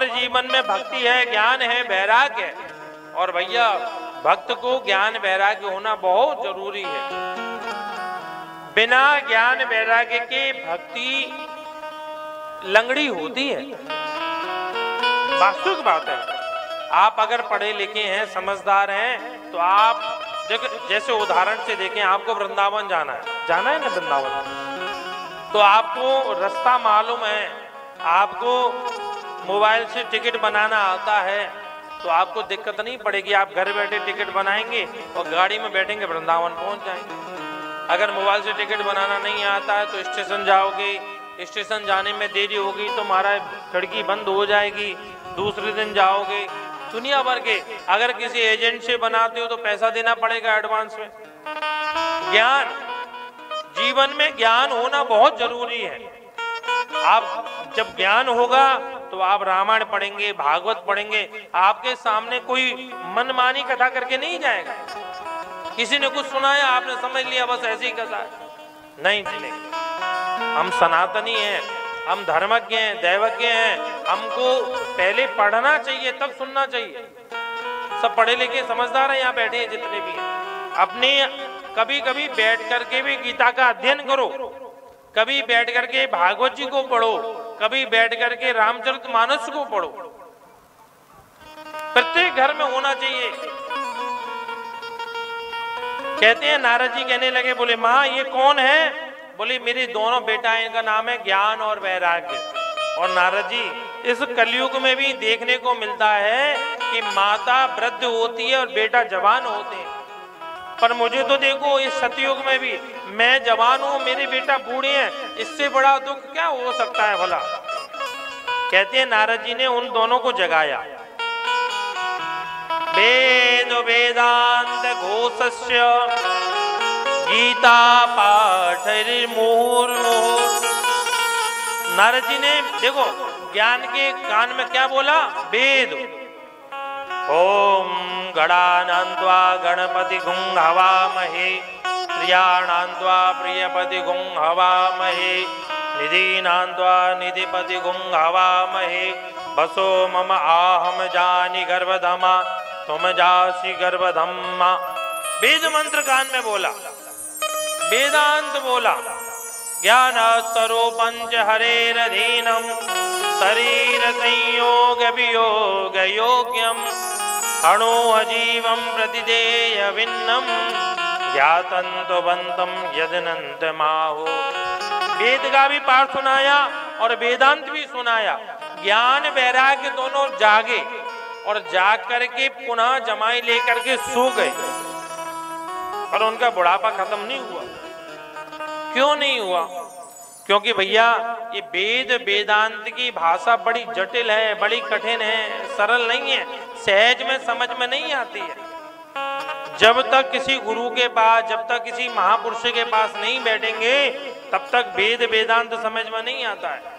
हमारे जीवन में भक्ति है, ज्ञान है, वैराग्य है। और भैया भक्त को ज्ञान वैराग्य होना बहुत जरूरी है। बिना ज्ञान वैराग्य के भक्ति लंगड़ी होती है, वास्तविक बात है। आप अगर पढ़े लिखे हैं, समझदार हैं, तो आप जैसे उदाहरण से देखें, आपको वृंदावन जाना है ना वृंदावन, तो आपको रास्ता मालूम है, आपको मोबाइल से टिकट बनाना आता है, तो आपको दिक्कत नहीं पड़ेगी। आप घर बैठे टिकट बनाएंगे और गाड़ी में बैठेंगे, वृंदावन पहुंच जाएंगे। अगर मोबाइल से टिकट बनाना नहीं आता है तो स्टेशन जाओगे, स्टेशन जाने में देरी होगी तो महाराज खिड़की बंद हो जाएगी, दूसरे दिन जाओगे। दुनिया भर के अगर किसी एजेंट से बनाते हो तो पैसा देना पड़ेगा एडवांस में। ज्ञान, जीवन में ज्ञान होना बहुत जरूरी है। आप जब ज्ञान होगा तो आप रामायण पढ़ेंगे, भागवत पढ़ेंगे, आपके सामने कोई मनमानी कथा करके नहीं जाएगा। किसी ने कुछ सुनाया, आपने समझ लिया बस ऐसी ही कथा है, नहीं चलेगा। हम सनातनी हैं, हम धर्मज्ञ हैं, दैवज्ञ हैं, हमको पहले पढ़ना चाहिए तब सुनना चाहिए। सब पढ़े लिखे समझदार हैं यहाँ बैठे हैं जितने भी हैं। अपने कभी कभी बैठ करके भी गीता का अध्ययन करो, कभी बैठ करके भागवत जी को पढ़ो, कभी बैठ करके रामचरितमानस को पढ़ो। प्रत्येक घर में होना चाहिए। कहते हैं नारद जी कहने लगे, बोले माँ ये कौन है? बोली मेरी दोनों बेटाएं, इनका नाम है ज्ञान और वैराग्य। और नारद जी इस कलयुग में भी देखने को मिलता है कि माता वृद्ध होती है और बेटा जवान होते हैं, पर मुझे तो देखो इस सतयुग में भी मैं जवान हूं, मेरे बेटा बूढ़े हैं, इससे बड़ा दुख क्या हो सकता है भला। कहते हैं नारद जी ने उन दोनों को जगाया। वेद वेदांत घोषस्य गीता पाठ मुहुर्मुहुः। नारद जी ने देखो ज्ञान के कान में क्या बोला? वेद। ओम गणानान्त्वा गणपति गुं हवामहे, प्रियाणान्त्वा प्रियपति गुं हवामहे, निधीनान्त्वा निधिपति गुं हवामहे, बसो मम आहम जानी गर्भधमा तुम जासी गर्भधम्मा। वेद मंत्र कान में बोला, वेदांत बोला। ज्ञान स्वरो पंच हरेरधीनम, शरीर संयोग वियोग योग्यम, अणोह जीवम प्रतिदेय भिन्नम, ज्ञातंतो बंतम यदनंत माहो। वेद का भी पाठ सुनाया और वेदांत भी सुनाया। ज्ञान वैराग्य दोनों जागे और जाग करके पुनः जमाई लेकर के सो गए, पर उनका बुढ़ापा खत्म नहीं हुआ। क्यों नहीं हुआ? क्योंकि भैया ये वेद वेदांत की भाषा बड़ी जटिल है, बड़ी कठिन है, सरल नहीं है, सहज में समझ में नहीं आती है। जब तक किसी गुरु के पास, जब तक किसी महापुरुष के पास नहीं बैठेंगे, तब तक वेद वेदांत समझ में नहीं आता है।